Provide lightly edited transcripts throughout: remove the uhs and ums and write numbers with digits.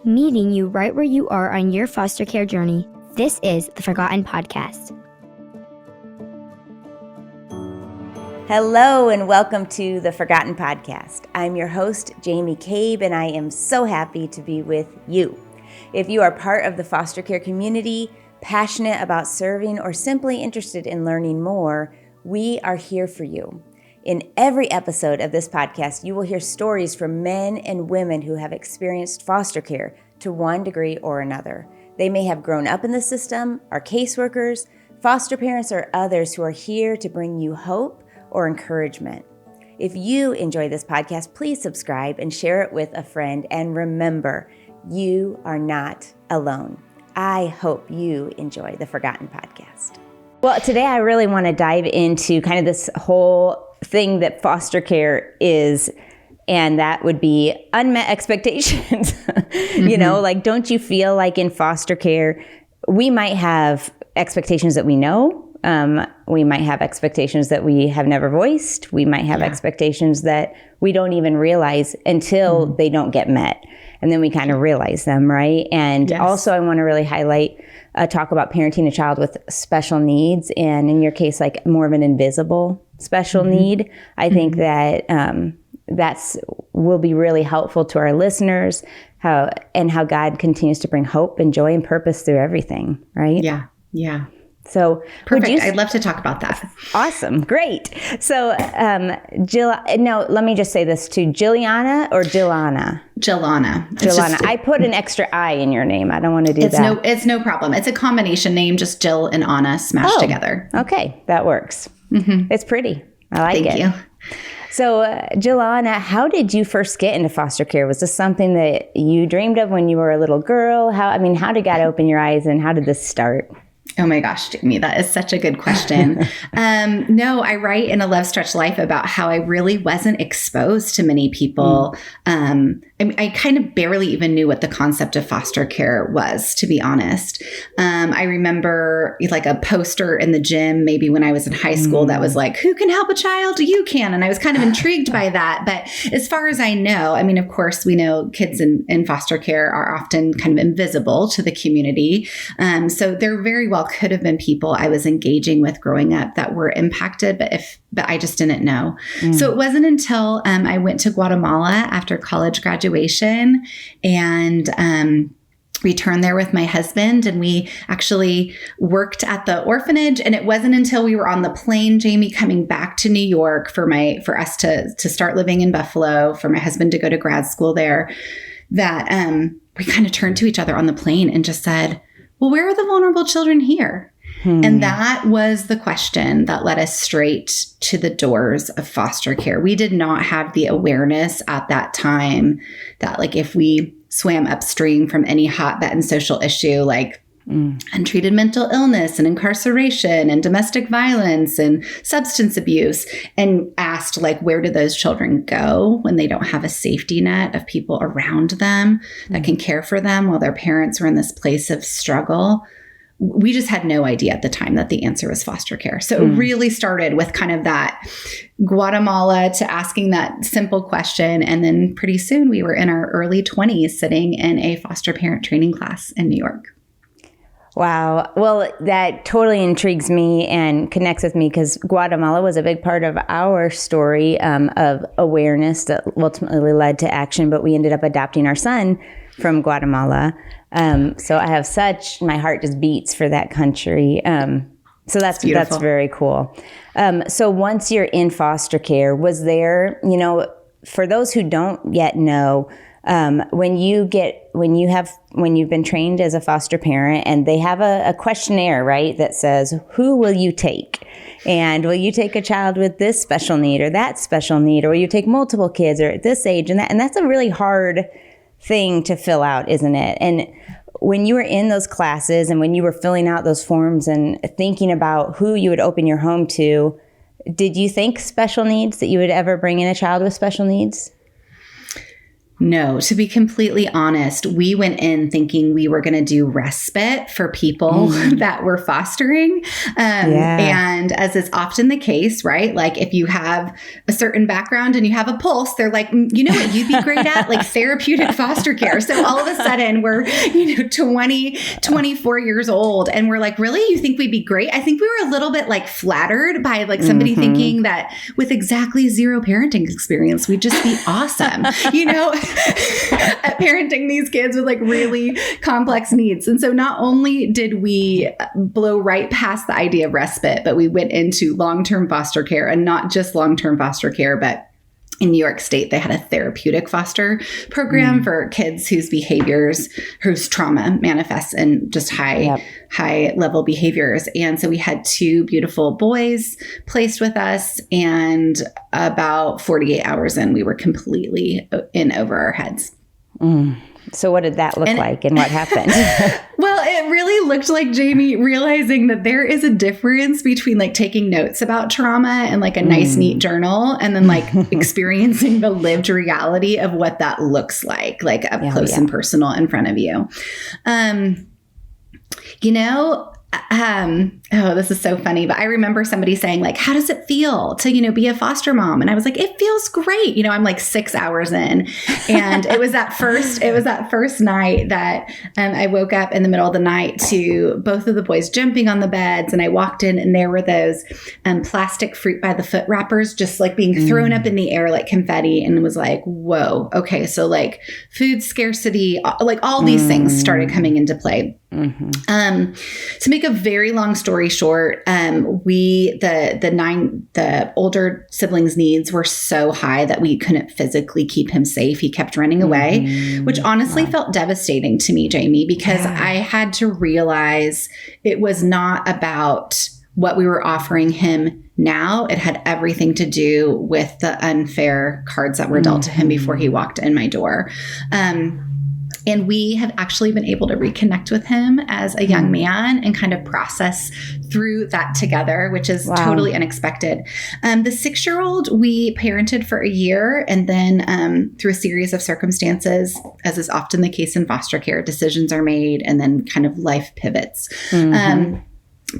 meeting you right where you are on your foster care journey. This is the Forgotten Podcast. Hello and welcome to the Forgotten Podcast. I'm your host, Jamie Cabe, and I am so happy to be with you. If you are part of the foster care community, passionate about serving, or simply interested in learning more, we are here for you. In every episode of this podcast, you will hear stories from men and women who have experienced foster care to one degree or another. They may have grown up in the system, are caseworkers, foster parents, or others who are here to bring you hope or encouragement. If you enjoy this podcast, please subscribe and share it with a friend. And remember, you are not alone. I hope you enjoy the Forgotten Podcast. Well, today I really want to dive into kind of this whole thing that foster care is, and that would be unmet expectations. You know, like, don't you feel like in foster care, we might have expectations that we know, we might have expectations that we have never voiced. We might have expectations that we don't even realize until they don't get met. And then we kind of realize them, right? And also I want to really highlight, talk about parenting a child with special needs. And in your case, like more of an invisible special need. I think that will be really helpful to our listeners, how God continues to bring hope and joy and purpose through everything, right? Yeah. So perfect. I'd love to talk about that. Awesome. Great. So, let me just say this too. Jillana or Jillana? Jillana. Jillana. I put an extra I in your name. I don't want to do that. It's no problem. It's a combination name, just Jill and Anna smashed together. Okay. That works. It's pretty. I like it. Thank you. So, Jillana, how did you first get into foster care? Was this something that you dreamed of when you were a little girl? How did God open your eyes and how did this start? Oh my gosh, Jamie, that is such a good question. No, I write in A Love Stretched Life about how I really wasn't exposed to many people. I kind of barely even knew what the concept of foster care was, to be honest. I remember like a poster in the gym, maybe when I was in high school, that was like, who can help a child? You can. And I was kind of intrigued by that. But as far as I know, I mean, of course, we know kids in foster care are often kind of invisible to the community. So there very well could have been people I was engaging with growing up that were impacted, but I just didn't know. So it wasn't until I went to Guatemala after college graduation and returned there with my husband, and we actually worked at the orphanage. And it wasn't until we were on the plane, Jamie, coming back to New York for us to start living in Buffalo, for my husband to go to grad school there, that we kind of turned to each other on the plane and just said, well, where are the vulnerable children here? And that was the question that led us straight to the doors of foster care. We did not have the awareness at that time that, like, if we swam upstream from any hot button social issue like untreated mental illness and incarceration and domestic violence and substance abuse, and asked, like, where do those children go when they don't have a safety net of people around them that can care for them while their parents were in this place of struggle, we just had no idea at the time that the answer was foster care. So it really started with kind of that Guatemala to asking that simple question. And then pretty soon we were in our early 20s sitting in a foster parent training class in New York. Wow. Well, that totally intrigues me and connects with me because Guatemala was a big part of our story of awareness that ultimately led to action. But we ended up adopting our son from Guatemala. So I have my heart just beats for that country. So that's very cool. So once you're in foster care, was there, for those who don't yet know, when you've been trained as a foster parent and they have a questionnaire, right, that says, who will you take? And will you take a child with this special need or that special need? Or will you take multiple kids or at this age and that? And that's a really hard thing to fill out, isn't it? And when you were in those classes and when you were filling out those forms and thinking about who you would open your home to, did you think special needs, that you would ever bring in a child with special needs? No, to be completely honest, we went in thinking we were going to do respite for people that were fostering. And as is often the case, right? Like if you have a certain background and you have a pulse, they're like, you know what you'd be great at? Like therapeutic foster care. So all of a sudden we're, 20, 24 years old. And we're like, really? You think we'd be great? I think we were a little bit like flattered by like somebody thinking that with exactly zero parenting experience, we'd just be awesome, at parenting these kids with like really complex needs. And so not only did we blow right past the idea of respite, but we went into long-term foster care, and not just long-term foster care, but in New York State, they had a therapeutic foster program for kids whose trauma manifests in just high level behaviors. And so we had 2 beautiful boys placed with us, and about 48 hours in, we were completely in over our heads. So what did that look like, and what happened? Well, it really looked like Jamie realizing that there is a difference between like taking notes about trauma and like a nice, neat journal, and then like experiencing the lived reality of what that looks like up close and personal in front of you. This is so funny, but I remember somebody saying like, how does it feel to, be a foster mom? And I was like, it feels great. I'm like 6 hours in, and it was that first night that I woke up in the middle of the night to both of the boys jumping on the beds. And I walked in, and there were those plastic fruit by the foot wrappers just like being thrown up in the air like confetti. And it was like, whoa, okay. So like food scarcity, like all these things started coming into play. To make a very long story short, the older siblings' needs were so high that we couldn't physically keep him safe. He kept running away, which honestly felt devastating to me, Jamie, because I had to realize it was not about what we were offering him now. It had everything to do with the unfair cards that were dealt to him before he walked in my door. And we have actually been able to reconnect with him as a young man and kind of process through that together, which is totally unexpected. The 6-year-old, we parented for a year, and then through a series of circumstances, as is often the case in foster care, decisions are made and then kind of life pivots.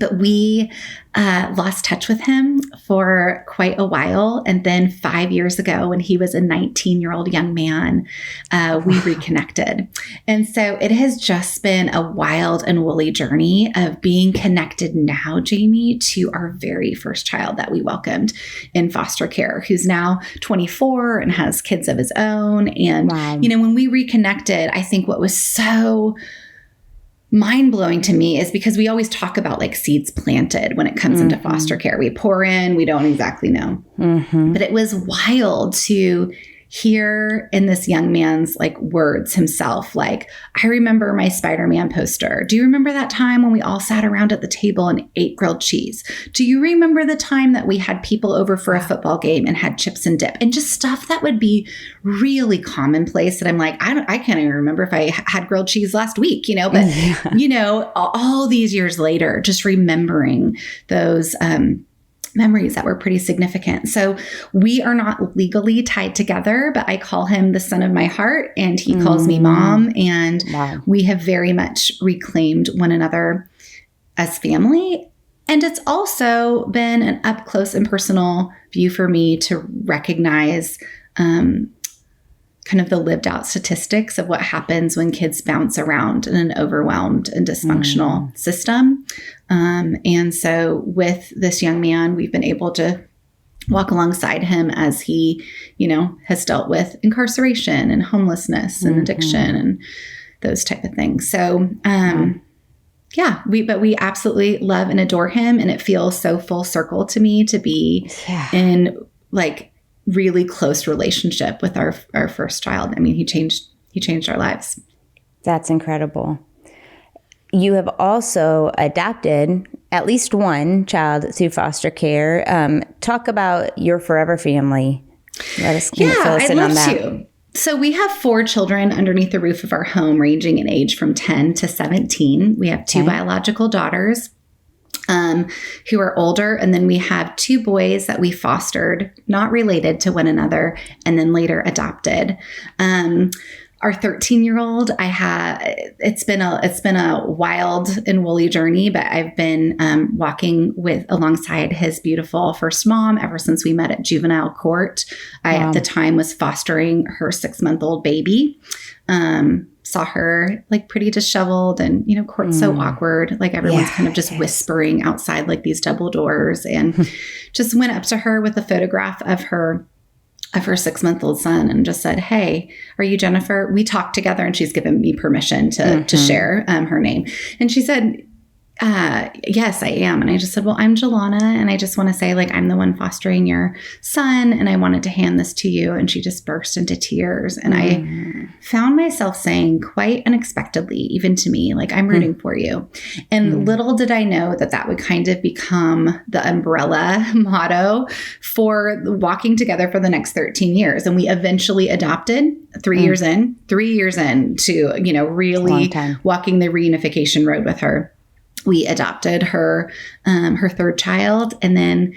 But we lost touch with him for quite a while. And then 5 years ago, when he was a 19-year-old young man, we reconnected. And so it has just been a wild and woolly journey of being connected now, Jamie, to our very first child that we welcomed in foster care, who's now 24 and has kids of his own. And, when we reconnected, I think what was so mind-blowing to me is because we always talk about like seeds planted when it comes into foster care. We pour in, we don't exactly know. But it was wild to hear in this young man's like words himself, like, I remember my Spider-Man poster. Do you remember that time when we all sat around at the table and ate grilled cheese? Do you remember the time that we had people over for a football game and had chips and dip, and just stuff that would be really commonplace that I'm like, I can't even remember if I had grilled cheese last week, but all these years later, just remembering those, memories that were pretty significant. So we are not legally tied together, but I call him the son of my heart, and he calls me mom. And we have very much reclaimed one another as family. And it's also been an up close and personal view for me to recognize kind of the lived out statistics of what happens when kids bounce around in an overwhelmed and dysfunctional system. And so with this young man, we've been able to walk alongside him as he, has dealt with incarceration and homelessness and addiction and those type of things. So, we absolutely love and adore him. And it feels so full circle to me to be in like really close relationship with our first child. I mean, he changed our lives. That's incredible. You have also adopted at least one child through foster care. Talk about your forever family. Let us fill us in on that. I'd love to. So we have 4 children underneath the roof of our home, ranging in age from 10 to 17. We have 2 biological daughters. who are older. And then we have 2 boys that we fostered, not related to one another, and then later adopted. Our 13-year-old, it's been a wild and woolly journey, but I've been walking alongside his beautiful first mom ever since we met at juvenile court. I, at the time, was fostering her 6-month-old baby. Saw her like pretty disheveled, and, court's so awkward. Like everyone's kind of just whispering outside like these double doors, and just went up to her with a photograph of her 6-month-old son and just said, "Hey, are you Jennifer?" We talked together, and she's given me permission to share her name. And she said, "Yes, I am." And I just said, "Well, I'm Jillana, and I just want to say, like, I'm the one fostering your son, and I wanted to hand this to you." And she just burst into tears. And I found myself saying quite unexpectedly, even to me, like, "I'm rooting for you." And little did I know that would kind of become the umbrella motto for walking together for the next 13 years. And we eventually adopted 3 years in to, really walking the reunification road with her. We adopted her 3rd child, and then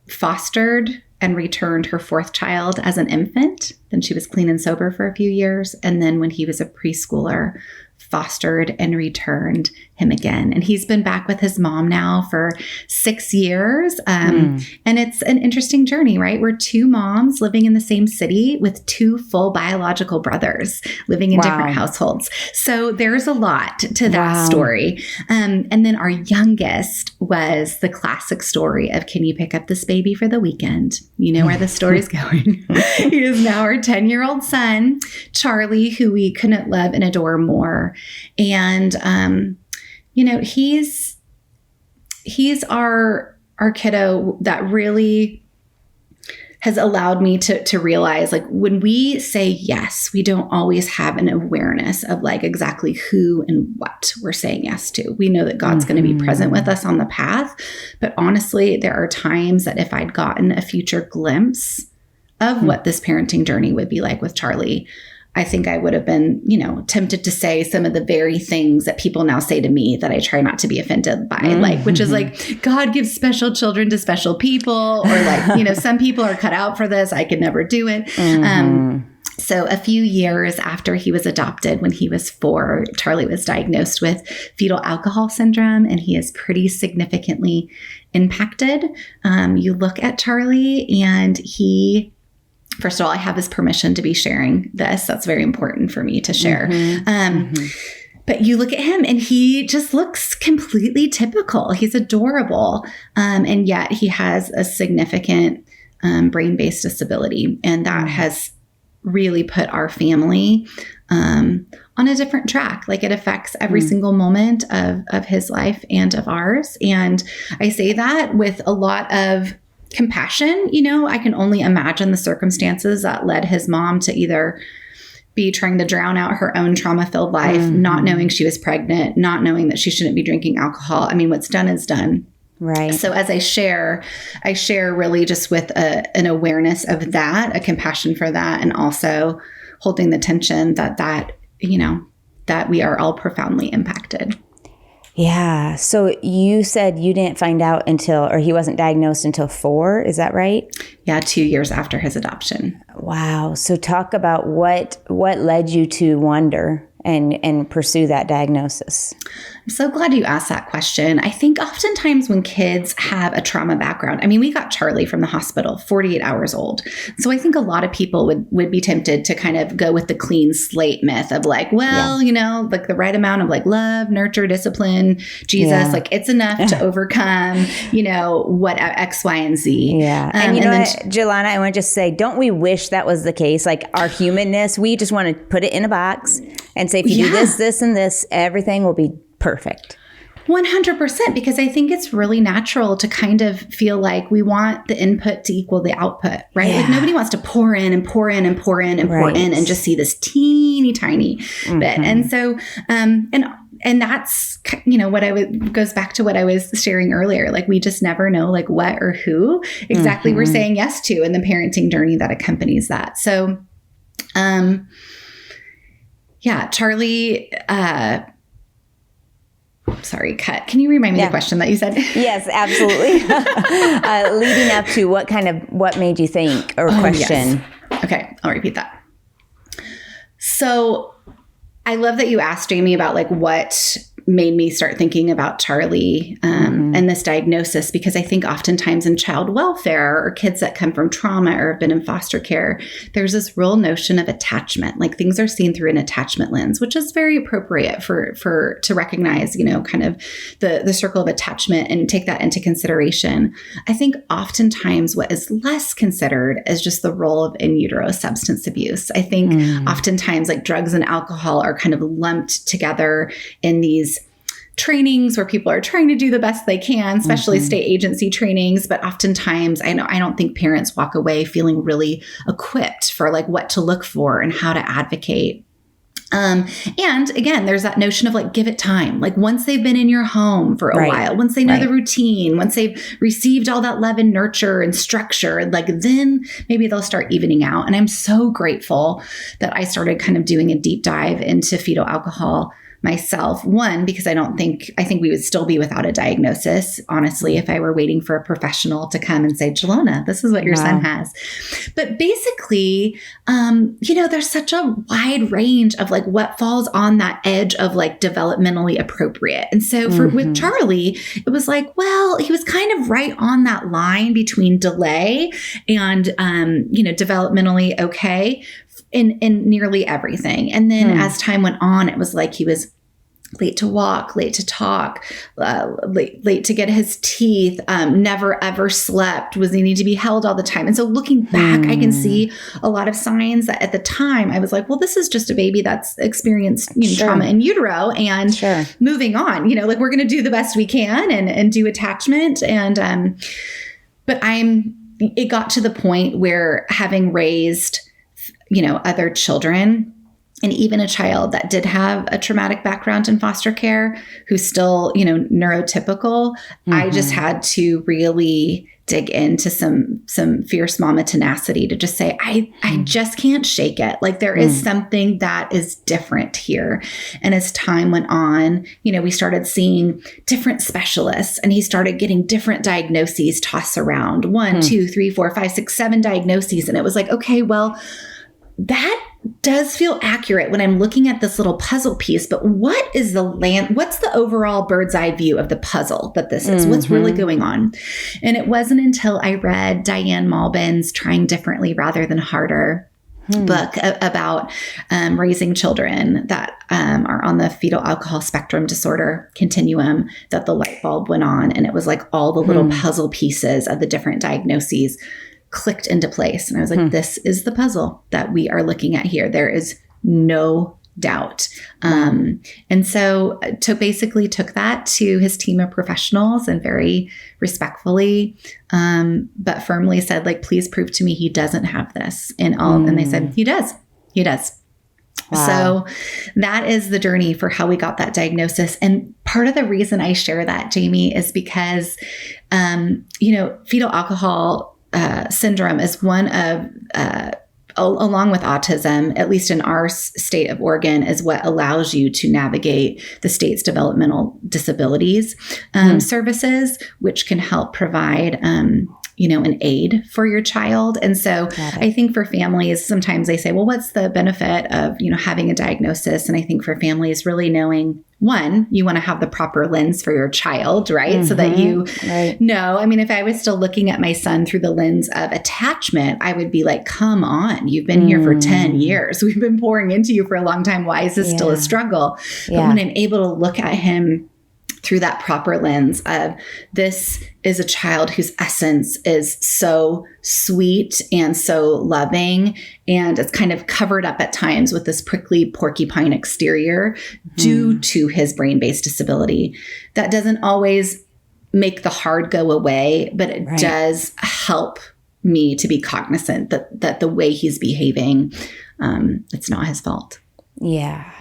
fostered and returned her 4th child as an infant. Then she was clean and sober for a few years. And then when he was a preschooler, fostered and returned him again. And he's been back with his mom now for 6 years. And it's an interesting journey, right? We're 2 moms living in the same city with 2 full biological brothers living in different households. So there's a lot to that story. And then our youngest was the classic story of, can you pick up this baby for the weekend? You know where the story's going. He is now our 10-year-old son, Charlie, who we couldn't love and adore more. And, he's our kiddo that really has allowed me to realize, like, when we say yes, we don't always have an awareness of like exactly who and what we're saying yes to. We know that God's going to be present with us on the path. But honestly, there are times that if I'd gotten a future glimpse of what this parenting journey would be like with Charlie, I think I would have been, tempted to say some of the very things that people now say to me that I try not to be offended by, which is like, God gives special children to special people, or like, some people are cut out for this. I could never do it. So a few years after he was adopted, when he was 4, Charlie was diagnosed with fetal alcohol syndrome, and he is pretty significantly impacted. You look at Charlie, and first of all, I have his permission to be sharing this. That's very important for me to share. But you look at him, and he just looks completely typical. He's adorable. And yet he has a significant brain-based disability. And that has really put our family on a different track. Like, it affects every single moment of his life and of ours. And I say that with a lot of compassion. I can only imagine the circumstances that led his mom to either be trying to drown out her own trauma-filled life, not knowing she was pregnant, not knowing that she shouldn't be drinking alcohol. I mean, what's done is done. Right. So as I share really just with an awareness of that, a compassion for that, and also holding the tension that we are all profoundly impacted. Yeah. So you said you didn't find out or he wasn't diagnosed until 4. Is that right? Yeah. 2 years after his adoption. Wow. So talk about what led you to wonder and pursue that diagnosis. I'm so glad you asked that question. I think oftentimes when kids have a trauma background, I mean, we got Charlie from the hospital, 48 hours old. So I think a lot of people would be tempted to kind of go with the clean slate myth of like, like the right amount of like love, nurture, discipline, Jesus, like it's enough to overcome, what X, Y, and Z. Yeah. And Jillana, I want to just say, don't we wish that was the case? Like our humanness, we just want to put it in a box and say, if you do this, this, and this, everything will be perfect. 100%, because I think it's really natural to kind of feel like we want the input to equal the output, right? Like nobody wants to pour in and pour in and pour in and pour in and just see this teeny tiny bit. And so, and that's, what goes back to what I was sharing earlier. Like we just never know like what or who exactly we're saying yes to in the parenting journey that accompanies that. So, Charlie, sorry, cut. Can you remind me the question that you said? Yes, absolutely. Leading up to what made you think or question? Yes. Okay, I'll repeat that. So I love that you asked, Jamie, about like what made me start thinking about Charlie and this diagnosis, because I think oftentimes in child welfare or kids that come from trauma or have been in foster care, there's this real notion of attachment. Like things are seen through an attachment lens, which is very appropriate to recognize, kind of the circle of attachment and take that into consideration. I think oftentimes what is less considered is just the role of in utero substance abuse. I think oftentimes like drugs and alcohol are kind of lumped together in these trainings where people are trying to do the best they can, especially state agency trainings. But oftentimes I don't think parents walk away feeling really equipped for like what to look for and how to advocate. And again, there's that notion of like, give it time. Like once they've been in your home for a while, once they know the routine, once they've received all that love and nurture and structure, like then maybe they'll start evening out. And I'm so grateful that I started kind of doing a deep dive into fetal alcohol myself. One, because I think we would still be without a diagnosis, honestly, if I were waiting for a professional to come and say, Jillana, this is what your son has. But basically, there's such a wide range of like what falls on that edge of like developmentally appropriate. And so with Charlie, it was like, well, he was kind of right on that line between delay and, developmentally okay in nearly everything. And then as time went on, it was like he was late to walk, late to talk, late to get his teeth, never ever slept, was needing to be held all the time. And so looking back, I can see a lot of signs that at the time I was like, well, this is just a baby that's experienced trauma in utero and moving on, like we're going to do the best we can and do attachment. And, but it got to the point where having raised other children, and even a child that did have a traumatic background in foster care who's still, neurotypical, I just had to really dig into some fierce mama tenacity to just say, I just can't shake it. Like there is something that is different here. And as time went on, we started seeing different specialists and he started getting different diagnoses tossed around 1, 2, 3, 4, 5, 6, 7 diagnoses. And it was like, okay, well, that does feel accurate when I'm looking at this little puzzle piece, but what's the overall bird's eye view of the puzzle that this is? What's really going on? And it wasn't until I read Diane Malbin's Trying Differently Rather Than Harder book about raising children that are on the fetal alcohol spectrum disorder continuum that the light bulb went on. And it was like all the little puzzle pieces of the different diagnoses clicked into place. And I was like, this is the puzzle that we are looking at here. There is no doubt. And so basically took that to his team of professionals and very respectfully, but firmly said, like, please prove to me he doesn't have this. And they said, he does. Wow. So that is the journey for how we got that diagnosis. And part of the reason I share that, Jamie, is because, fetal alcohol syndrome is one of, along with autism, at least in our state of Oregon, is what allows you to navigate the state's developmental disabilities services, which can help provide, an aid for your child. And so I think for families, sometimes they say, well, what's the benefit of, having a diagnosis? And I think for families really knowing, one, you want to have the proper lens for your child, right? So that you know, I mean, if I was still looking at my son through the lens of attachment, I would be like, come on, you've been here for 10 years. We've been pouring into you for a long time. Why is this still a struggle? But when I'm able to look at him through that proper lens of this is a child whose essence is so sweet and so loving, and it's kind of covered up at times with this prickly porcupine exterior due to his brain-based disability. That doesn't always make the hard go away, but it does help me to be cognizant that the way he's behaving, it's not his fault. Yeah.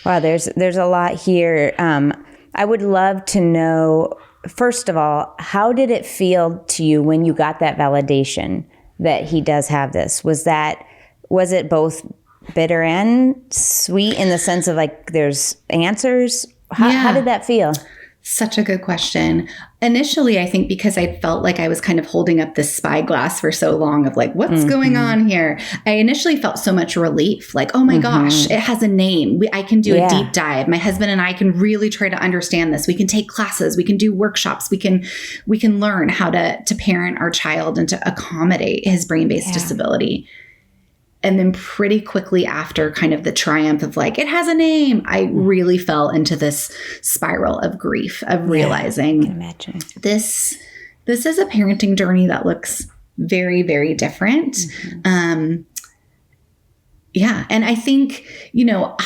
Wow, there's a lot here. I would love to know, first of all, how did it feel to you when you got that validation that he does have this? Was it both bitter and sweet in the sense of like there's answers? How did that feel? Such a good question. Initially, I think because I felt like I was kind of holding up this spyglass for so long of like, what's going on here? I initially felt so much relief, like, oh my gosh, it has a name. I can do a deep dive. My husband and I can really try to understand this. We can take classes. We can do workshops. We can learn how to parent our child and to accommodate his brain-based disability. And then pretty quickly after kind of the triumph of like, it has a name, I really fell into this spiral of grief of realizing I can imagine. This is a parenting journey that looks very, very different. And I think,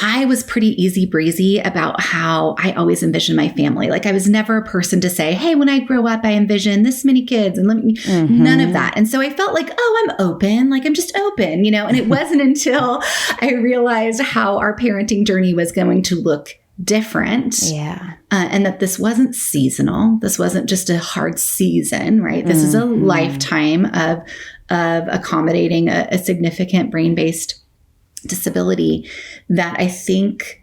I was pretty easy breezy about how I always envisioned my family. Like I was never a person to say, hey, when I grow up, I envision this many kids and none of that. And so I felt like, oh, I'm open. Like I'm just open, and it wasn't until I realized how our parenting journey was going to look different. And that this wasn't seasonal. This wasn't just a hard season, right? This is a lifetime of accommodating a significant brain-based disability, that I think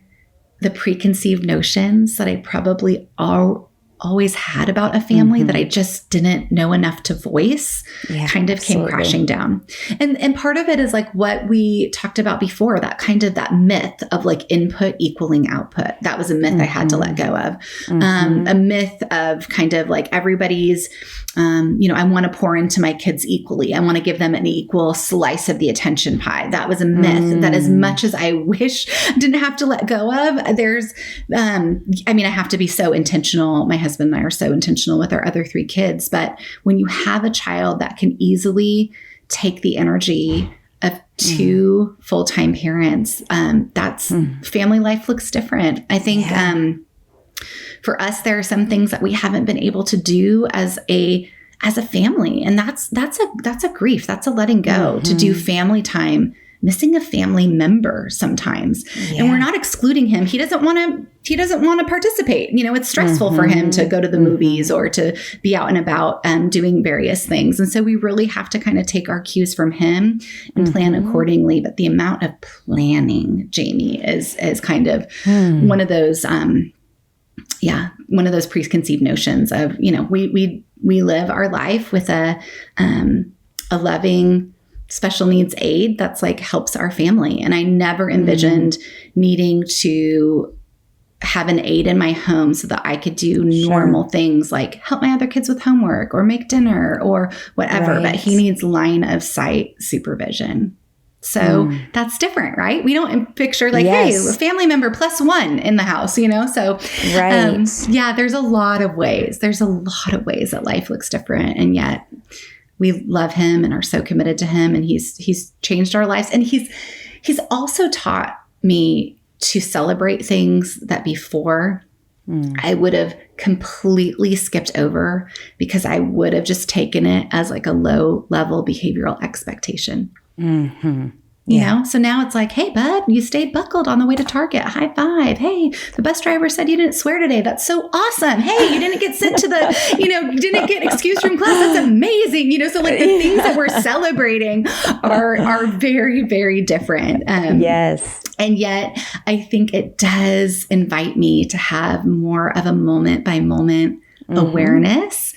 the preconceived notions that I probably always had about a family that I just didn't know enough to voice kind of came crashing down. And part of it is like what we talked about before, that myth of like input equaling output. That was a myth I had to let go of. A myth of kind of like everybody's, I want to pour into my kids equally. I want to give them an equal slice of the attention pie. That was a myth that as much as I wish I didn't have to let go of, there's, I have to be so intentional. My husband and I are so intentional with our other 3 kids. But when you have a child that can easily take the energy of 2 full-time parents, that's family life looks different. I think for us, there are some things that we haven't been able to do as a family. And that's a grief. That's a letting go to do family time, missing a family member sometimes. And we're not excluding him. He doesn't want to participate. It's stressful for him to go to the movies or to be out and about doing various things. And so we really have to kind of take our cues from him and plan accordingly. But the amount of planning, Jamie, is kind of one of those one of those preconceived notions of, we live our life with a loving special needs aide that's like helps our family. And I never envisioned needing to have an aide in my home so that I could do normal things like help my other kids with homework or make dinner or whatever. But he needs line of sight supervision. So that's different, right? We don't picture like, hey, a family member +1 in the house, So, there's a lot of ways. There's a lot of ways that life looks different. And yet we love him and are so committed to him. And he's changed our lives. And he's also taught me to celebrate things that before I would have completely skipped over because I would have just taken it as like a low level behavioral expectation. You know, so now it's like, hey, bud, you stayed buckled on the way to Target. High five. Hey, the bus driver said you didn't swear today. That's so awesome. Hey, you didn't get sent to the, you didn't get excused from class. That's amazing. So like the things that we're celebrating are very, very different. And yet I think it does invite me to have more of a moment by moment awareness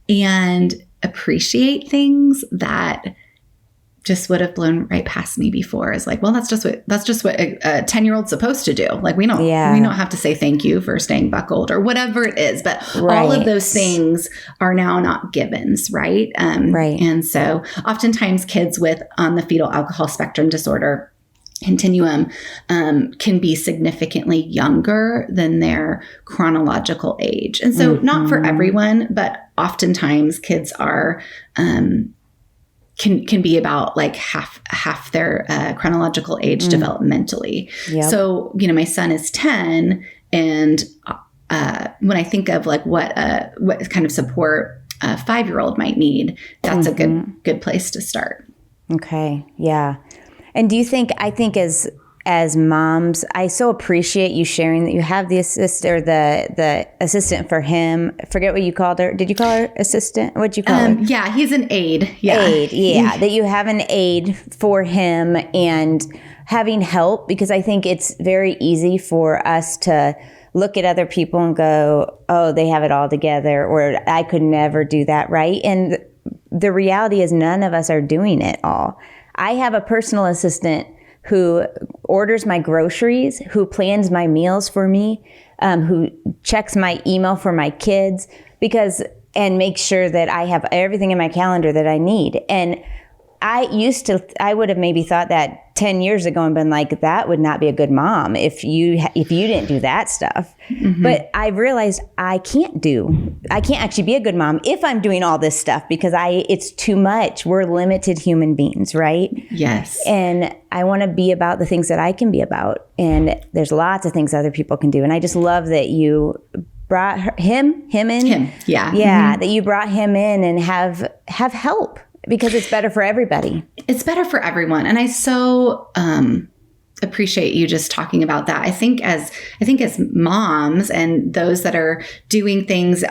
and appreciate things that just would have blown right past me before. Is like, well, that's just what a 10-year-old's supposed to do. Like we don't have to say thank you for staying buckled or whatever it is. But all of those things are now not givens, right? And so oftentimes kids on the fetal alcohol spectrum disorder continuum can be significantly younger than their chronological age. And so not for everyone, but oftentimes kids are can be about like half their chronological age developmentally. So, my son is 10, and when I think of like what kind of support a 5-year-old might need, that's a good place to start. Okay. Yeah. And do you think, I think as moms, I so appreciate you sharing that you have the assistant for him. I forget what you called her. Did you call her assistant? What'd you call her? Yeah, he's an aide. Aide, that you have an aide for him and having help, because I think it's very easy for us to look at other people and go, oh, they have it all together, or I could never do that, right? And the reality is none of us are doing it all. I have a personal assistant who orders my groceries, who plans my meals for me, who checks my email for my kids, and makes sure that I have everything in my calendar that I need. And I would have maybe thought that 10 years ago and been like, that would not be a good mom if you didn't do that stuff. Mm-hmm. But I've realized I can't actually be a good mom if I'm doing all this stuff, because it's too much. We're limited human beings, right? Yes. And I want to be about the things that I can be about. And there's lots of things other people can do. And I just love that you brought him in. Yeah. Yeah. That you brought him in and have help. Because it's better for everybody. It's better for everyone. And I so appreciate you just talking about that. I think as moms and those that are doing things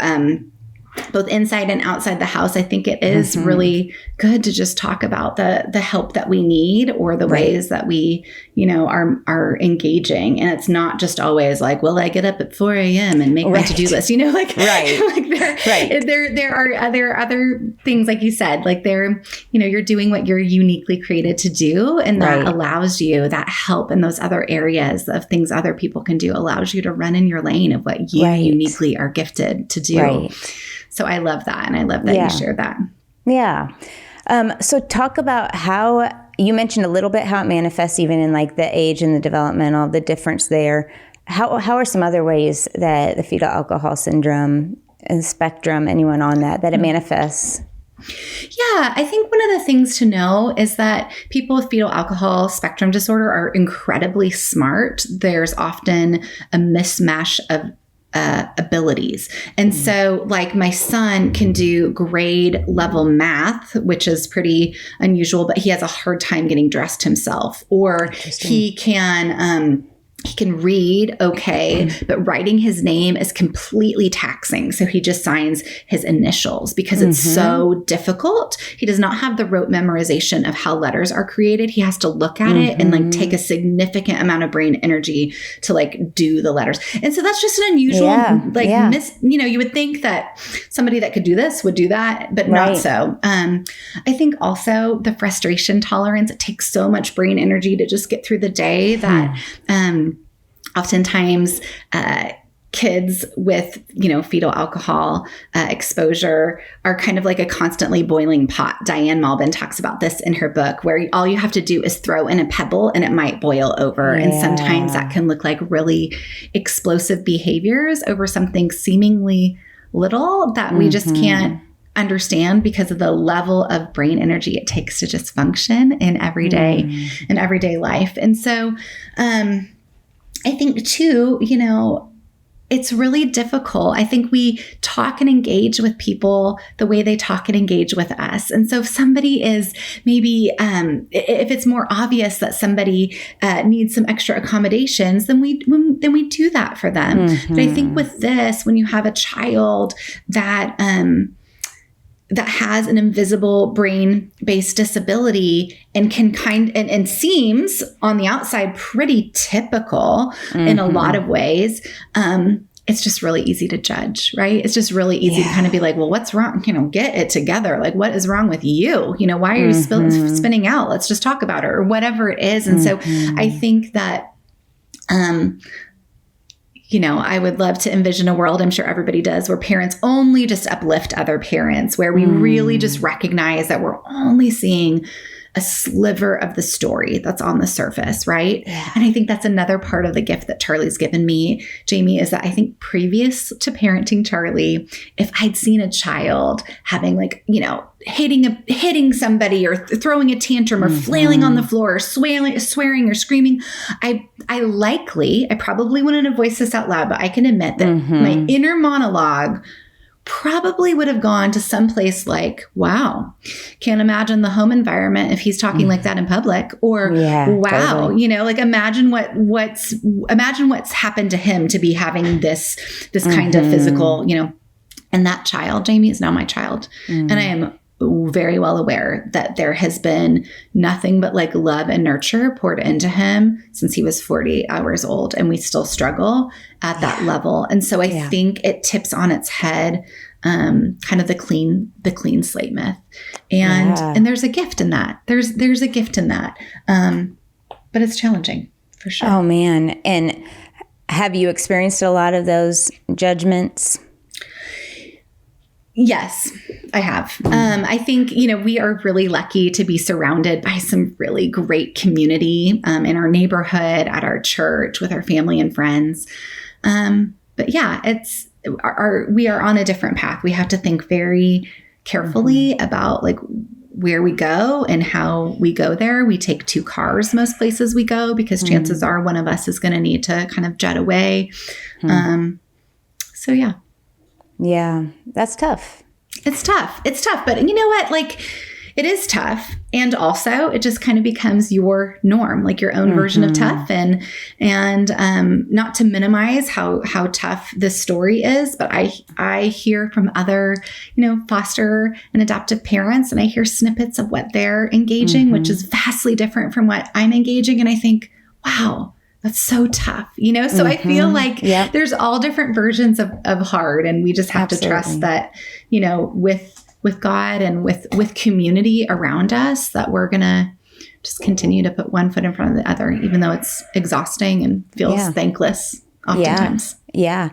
both inside and outside the house, I think it is really good to just talk about the help that we need, or the ways that we, are engaging. And it's not just always like, well, I get up at 4 a.m. and make my to-do list, there are other things, like you said, like you're doing what you're uniquely created to do. And that allows you that help in those other areas of things other people can do, allows you to run in your lane of what you uniquely are gifted to do. Right. So I love that. And I love that you shared that. Yeah. So talk about how you mentioned a little bit how it manifests even in like the age and the developmental, the difference there. How are some other ways that the fetal alcohol syndrome and spectrum, anyone on that it manifests? Yeah, I think one of the things to know is that people with fetal alcohol spectrum disorder are incredibly smart. There's often a mismatch of abilities. And so like my son can do grade level math, which is pretty unusual, but he has a hard time getting dressed himself. Or he can read okay, but writing his name is completely taxing. So he just signs his initials because it's so difficult. He does not have the rote memorization of how letters are created. He has to look at it and like take a significant amount of brain energy to like do the letters. And so that's just an unusual, you would think that somebody that could do this would do that, but not so. I think also the frustration tolerance, it takes so much brain energy to just get through the day that, oftentimes, kids with, fetal alcohol exposure are kind of like a constantly boiling pot. Diane Malbin talks about this in her book, where all you have to do is throw in a pebble and it might boil over. Yeah. And sometimes that can look like really explosive behaviors over something seemingly little that we just can't understand because of the level of brain energy it takes to just function in everyday life. And so, I think too, it's really difficult. I think we talk and engage with people the way they talk and engage with us. And so if somebody is maybe, if it's more obvious that somebody needs some extra accommodations, then we do that for them. But I think with this, when you have a child that has an invisible brain-based disability and can and seems on the outside pretty typical in a lot of ways, it's just really easy to judge, right? It's just really easy to kind of be like, well, what's wrong? Get it together. Like, what is wrong with you? Why are you spinning out? Let's just talk about it, or whatever it is. And so I think that, I would love to envision a world, I'm sure everybody does, where parents only just uplift other parents, where we really just recognize that we're only seeing a sliver of the story that's on the surface, right? Yeah. And I think that's another part of the gift that Charlie's given me, Jamie, is that I think previous to parenting Charlie, if I'd seen a child having hitting somebody or throwing a tantrum or flailing on the floor or swearing or screaming, I probably wouldn't have voiced this out loud, but I can admit that my inner monologue probably would have gone to someplace like, wow, can't imagine the home environment if he's talking like that in public, or wow, totally. Imagine what's happened to him to be having this kind of physical, and that child, Jamie, is now my child. And I am very well aware that there has been nothing but like love and nurture poured into him since he was 48 hours old. And we still struggle at that level. And so I think it tips on its head, kind of the clean slate myth. And there's a gift in that. There's a gift in that. But it's challenging for sure. Oh man. And have you experienced a lot of those judgments? Yes, I have. I think, we are really lucky to be surrounded by some really great community in our neighborhood, at our church, with our family and friends. But yeah, we are on a different path. We have to think very carefully about like where we go and how we go there. We take 2 cars most places we go because chances are one of us is going to need to kind of jet away. So yeah. Yeah, that's tough. It's tough. But you know what? Like, it is tough. And also it just kind of becomes your norm, like your own version of tough. And not to minimize how tough this story is, but I hear from other, foster and adoptive parents, and I hear snippets of what they're engaging, which is vastly different from what I'm engaging. And I think, wow, that's so tough, So I feel like there's all different versions of hard, and we just have to trust that, with God and with community around us, that we're going to just continue to put one foot in front of the other, even though it's exhausting and feels thankless oftentimes. Yeah.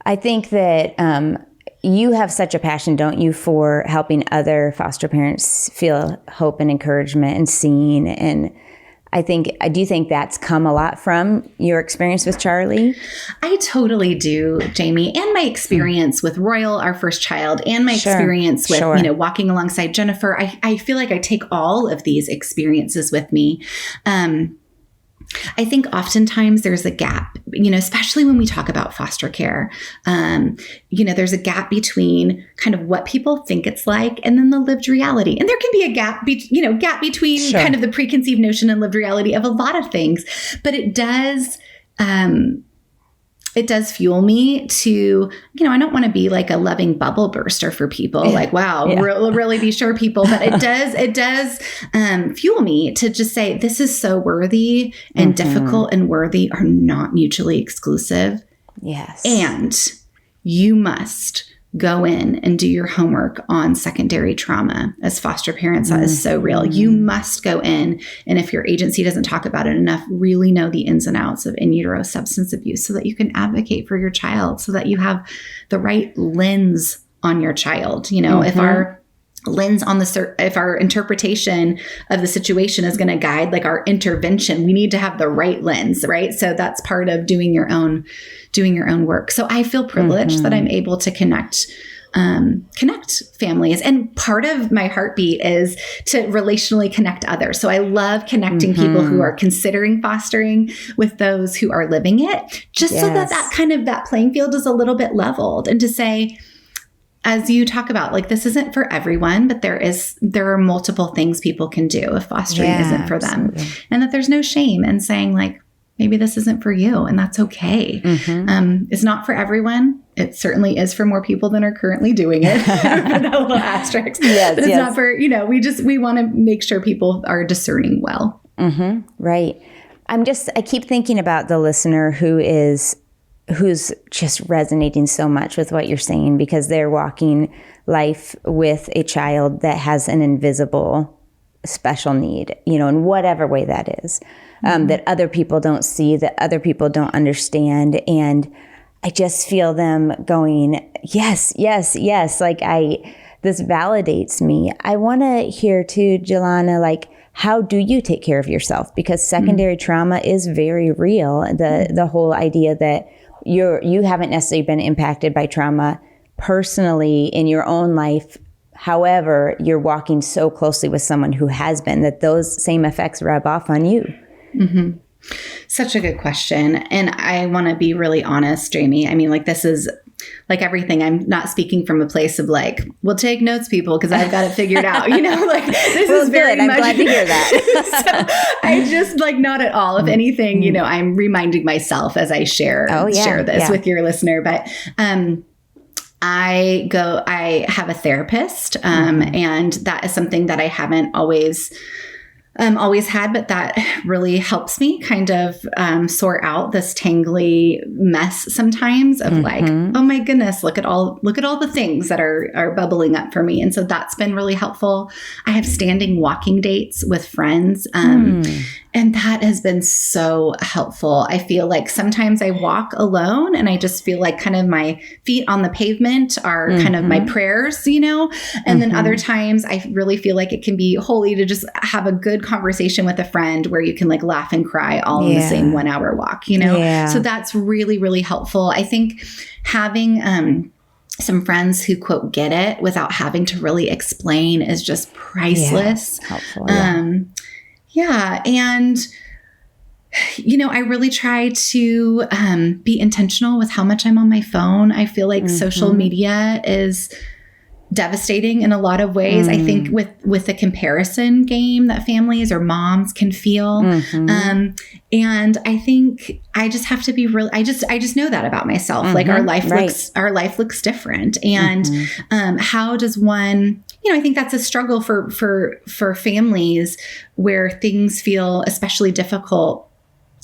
I think that you have such a passion, don't you, for helping other foster parents feel hope and encouragement and seen. And I do think that's come a lot from your experience with Charlie? I totally do, Jamie, and my experience with Royal, our first child, and my experience with, walking alongside Jennifer. I feel like I take all of these experiences with me. I think oftentimes there's a gap, especially when we talk about foster care, there's a gap between kind of what people think it's like and then the lived reality. And there can be a gap between kind of the preconceived notion and lived reality of a lot of things, but it does fuel me to, I don't want to be like a loving bubble burster for people. Like, wow, really be sure people, but it does fuel me to just say, this is so worthy, and difficult and worthy are not mutually exclusive. Yes. And you must go in and do your homework on secondary trauma. As foster parents, that is so real. You must go in, and if your agency doesn't talk about it enough, really know the ins and outs of in utero substance abuse so that you can advocate for your child, so that you have the right lens on your child. If our lens on if our interpretation of the situation is going to guide like our intervention, we need to have the right lens, right? So that's part of doing your own work. So I feel privileged that I'm able to connect families. And part of my heartbeat is to relationally connect others. So I love connecting people who are considering fostering with those who are living it, just so that kind of that playing field is a little bit leveled, and to say, as you talk about, like, this isn't for everyone, but there are multiple things people can do if fostering isn't for them, and that there's no shame in saying, like, maybe this isn't for you, and that's okay. It's not for everyone. It certainly is for more people than are currently doing it. That little asterisk. But it's not for, we want to make sure people are discerning well. Right. I keep thinking about the listener who's just resonating so much with what you're saying, because they're walking life with a child that has an invisible special need, in whatever way that is, that other people don't see, that other people don't understand. And I just feel them going, yes, yes, yes. Like this validates me. I want to hear too, Jillana, like, how do you take care of yourself? Because secondary trauma is very real. The whole idea that you haven't necessarily been impacted by trauma personally in your own life. However, you're walking so closely with someone who has been, that those same effects rub off on you. Such a good question. And I want to be really honest, Jamie. I mean, like, this is like everything. I'm not speaking from a place of like, well, take notes, people, because I've got it figured out. Like, this is very good. I'm much. glad to hear that. So I just like, not at all. If anything, I'm reminding myself as I share this with your listener. But I have a therapist, and that is something that I haven't always had, but that really helps me kind of sort out this tangly mess sometimes of like, oh my goodness, look at all the things that are bubbling up for me. And so that's been really helpful. I have standing walking dates with friends. And that has been so helpful. I feel like sometimes I walk alone and I just feel like kind of my feet on the pavement are kind of my prayers, and then other times I really feel like it can be holy to just have a good conversation with a friend where you can like laugh and cry all in the same 1 hour walk, So that's really, really helpful. I think having, some friends who quote get it without having to really explain is just priceless. Helpful. Yeah. And, I really try to be intentional with how much I'm on my phone. I feel like social media is devastating in a lot of ways. I think with the comparison game that families or moms can feel. And I think I just have to be really, I just know that about myself. Like our life looks different. And how does one, I think that's a struggle for families where things feel especially difficult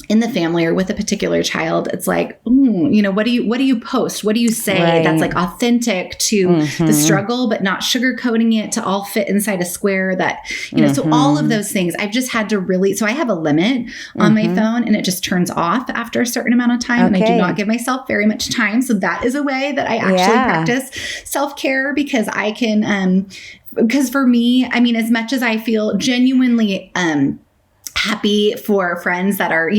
in the family or with a particular child. It's like, what do you post? What do you say that's like authentic to the struggle, but not sugarcoating it to all fit inside a square that, so all of those things I've just had to really, so I have a limit on my phone and it just turns off after a certain amount of time. And I do not give myself very much time. So that is a way that I actually practice self-care because I can, because for me, I mean, as much as I feel genuinely, happy for friends that are,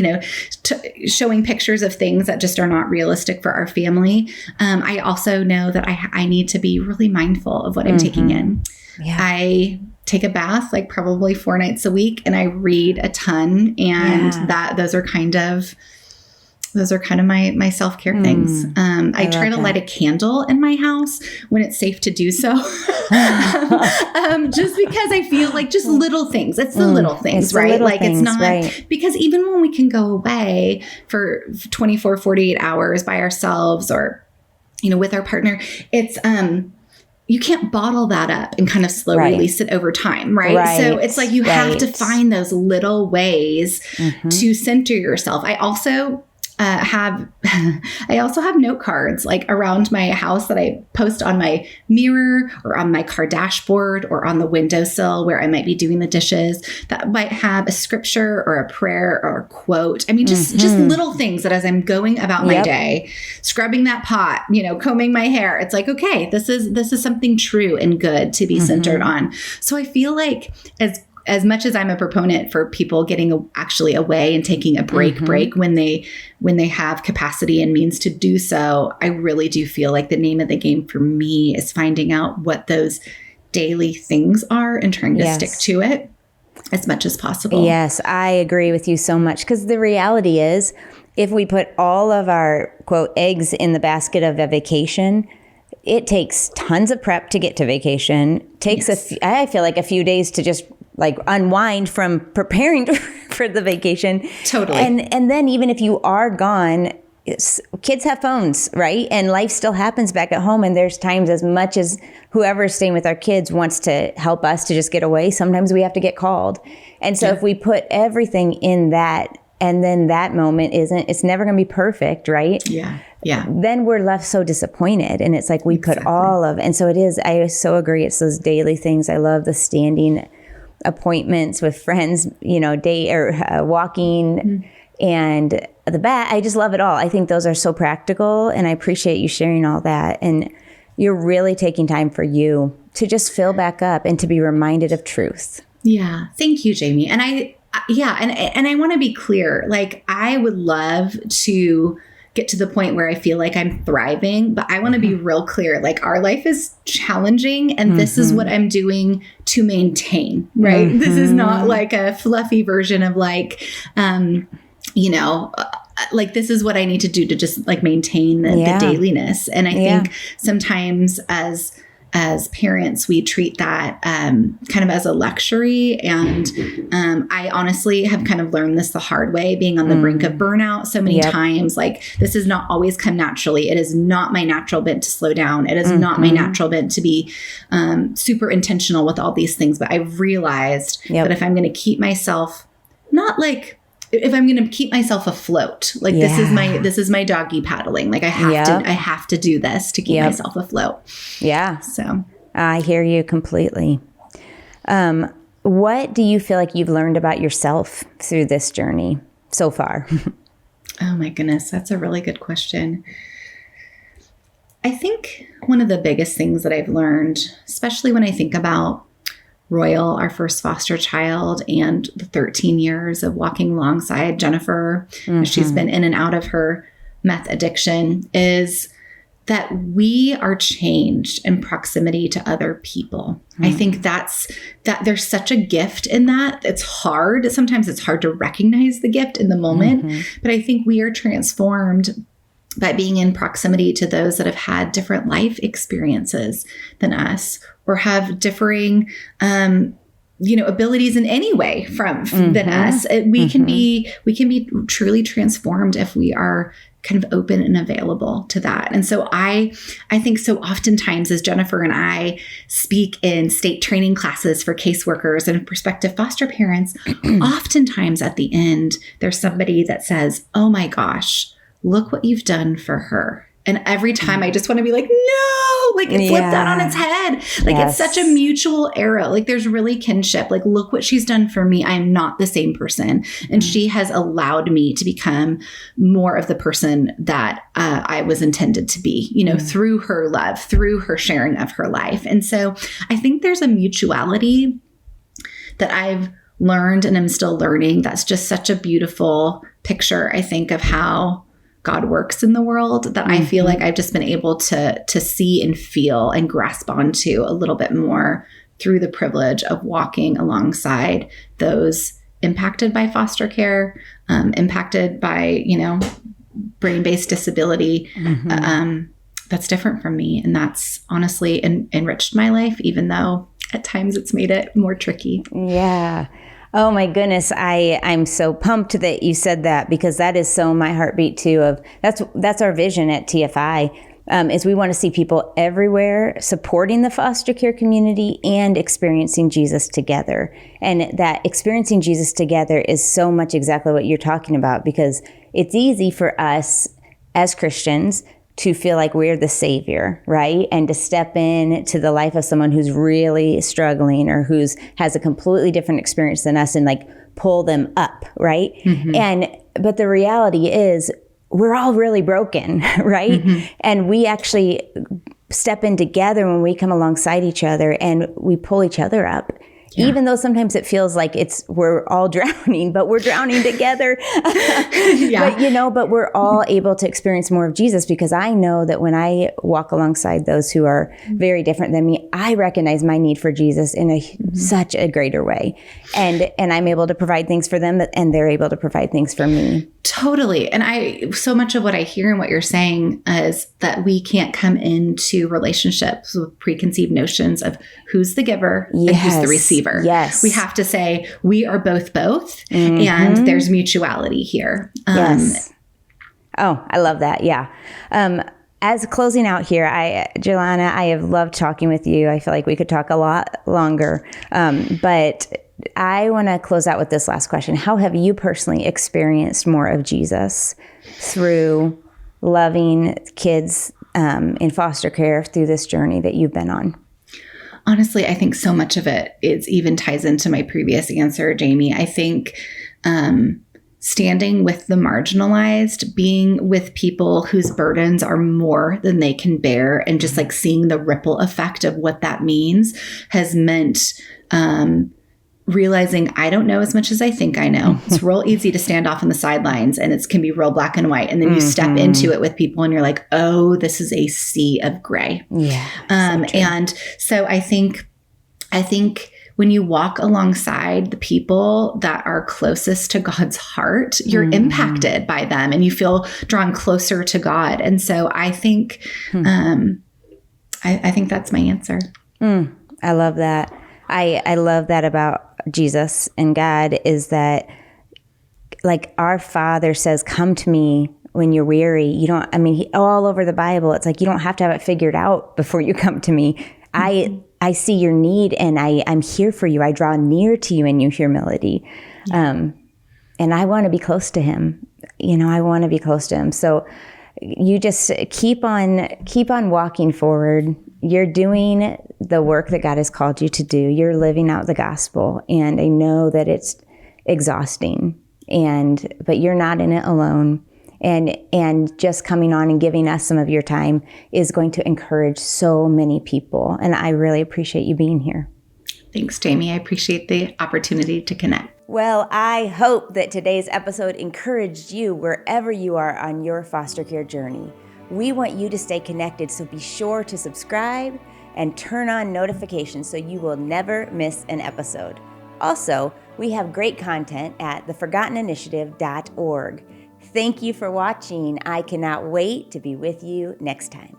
showing pictures of things that just are not realistic for our family. I also know that I need to be really mindful of what I'm taking in. Yeah. I take a bath like probably 4 nights a week and I read a ton. And those are kind of my self-care things. I try to light a candle in my house when it's safe to do so. Just because I feel like just little things. It's the little things, right? Like it's not, because even when we can go away for 24, 48 hours by ourselves or, with our partner, it's, you can't bottle that up and kind of slow release it over time, right? So it's like you have to find those little ways to center yourself. I also have note cards like around my house that I post on my mirror or on my car dashboard or on the windowsill where I might be doing the dishes that might have a scripture or a prayer or a quote. I mean, just little things that as I'm going about my day, scrubbing that pot, combing my hair, it's like, okay, this is something true and good to be centered on. So I feel like as much as I'm a proponent for people getting actually away and taking a break when they have capacity and means to do so, I really do feel like the name of the game for me is finding out what those daily things are and trying to stick to it as much as possible. Yes, I agree with you so much because the reality is if we put all of our, quote, eggs in the basket of a vacation, it takes tons of prep to get to vacation. Takes I feel like a few days to just like unwind from preparing for the vacation. Totally. And then even if you are gone, kids have phones, right? And life still happens back at home. And there's times as much as whoever's staying with our kids wants to help us to just get away, sometimes we have to get called. And so if we put everything in that, and then that moment it's never going to be perfect, right? Yeah. Then we're left so disappointed. And it's like we put all of, and so it is, I so agree. It's those daily things. I love the standing appointments with friends, day or walking and the bat. I just love it all. I think those are so practical and I appreciate you sharing all that. And you're really taking time for you to just fill back up and to be reminded of truth. Yeah. Thank you, Jamie. And I want to be clear, like I would love to get to the point where I feel like I'm thriving, but I want to be real clear. Like our life is challenging and this is what I'm doing to maintain, right? This is not like a fluffy version of like, like this is what I need to do to just like maintain the dailiness. And I think sometimes as as parents, we treat that kind of as a luxury. And I honestly have kind of learned this the hard way, being on the brink of burnout so many times. Like, this has not always come naturally. It is not my natural bent to slow down. It is not my natural bent to be super intentional with all these things. But I've realized that if I'm going to keep myself, not like, if I'm going to keep myself afloat, like this is my doggy paddling. Like I have to do this to keep myself afloat. Yeah. So I hear you completely. What do you feel like you've learned about yourself through this journey so far? Oh my goodness. That's a really good question. I think one of the biggest things that I've learned, especially when I think about Royal, our first foster child, and the 13 years of walking alongside Jennifer, as she's been in and out of her meth addiction, is that we are changed in proximity to other people. I think that there's such a gift in that. It's hard. Sometimes it's hard to recognize the gift in the moment, but I think we are transformed by being in proximity to those that have had different life experiences than us, or have differing, abilities in any way than us. We can be truly transformed if we are kind of open and available to that. And so I think so oftentimes, as Jennifer and I speak in state training classes for caseworkers and prospective foster parents, oftentimes at the end, there's somebody that says, "Oh my gosh, look what you've done for her." And every time I just want to be like, no, like it flipped that on its head. Like it's such a mutual arrow. Like there's really kinship. Like, look what she's done for me. I'm not the same person. And she has allowed me to become more of the person that I was intended to be, through her love, through her sharing of her life. And so I think there's a mutuality that I've learned and I'm still learning. That's just such a beautiful picture, I think, of how God works in the world, that I feel like I've just been able to see and feel and grasp onto a little bit more through the privilege of walking alongside those impacted by foster care, impacted by, brain-based disability. That's different from me. And that's honestly enriched my life, even though at times it's made it more tricky. Yeah. Oh my goodness. I'm so pumped that you said that, because that is so my heartbeat too. That's our vision at TFI, is we want to see people everywhere supporting the foster care community and experiencing Jesus together. And that experiencing Jesus together is so much exactly what you're talking about, because it's easy for us as Christians to feel like we're the savior, right? And to step in to the life of someone who's really struggling or has a completely different experience than us and like pull them up, right? But the reality is we're all really broken, right? And we actually step in together when we come alongside each other and we pull each other up. Even though sometimes it feels like we're all drowning, but we're drowning together. But we're all able to experience more of Jesus, because I know that when I walk alongside those who are very different than me, I recognize my need for Jesus in such a greater way. And I'm able to provide things for them, and they're able to provide things for me. Totally. And so much of what I hear and what you're saying is that we can't come into relationships with preconceived notions of who's the giver and who's the receiver. Yes. We have to say we are both, and there's mutuality here. Yes. Oh, I love that. Yeah. As closing out here, Jillana, I have loved talking with you. I feel like we could talk a lot longer, but I want to close out with this last question. How have you personally experienced more of Jesus through loving kids in foster care through this journey that you've been on? Honestly, I think so much of it even ties into my previous answer, Jamie. I think standing with the marginalized, being with people whose burdens are more than they can bear, and just like seeing the ripple effect of what that means has meant realizing I don't know as much as I think I know. It's real easy to stand off on the sidelines, and it can be real black and white. And then you step into it with people and you're like, oh, this is a sea of gray. Yeah. And so I think when you walk alongside the people that are closest to God's heart, you're impacted by them and you feel drawn closer to God. And so I think I think that's my answer. I love that. I love that about Jesus and God is that, like, our Father says, come to me when you're weary. You don't, I mean, all over the Bible, it's like, you don't have to have it figured out before you come to me. I see your need and I'm here for you. I draw near to you in your humility. And I want to be close to him. I want to be close to him. So you just keep on walking forward. You're doing the work that God has called you to do. You're living out the gospel. And I know that it's exhausting, but you're not in it alone. And just coming on and giving us some of your time is going to encourage so many people. And I really appreciate you being here. Thanks, Jamie. I appreciate the opportunity to connect. Well, I hope that today's episode encouraged you wherever you are on your foster care journey. We want you to stay connected, so be sure to subscribe and turn on notifications so you will never miss an episode. Also, we have great content at theforgotteninitiative.org. Thank you for watching. I cannot wait to be with you next time.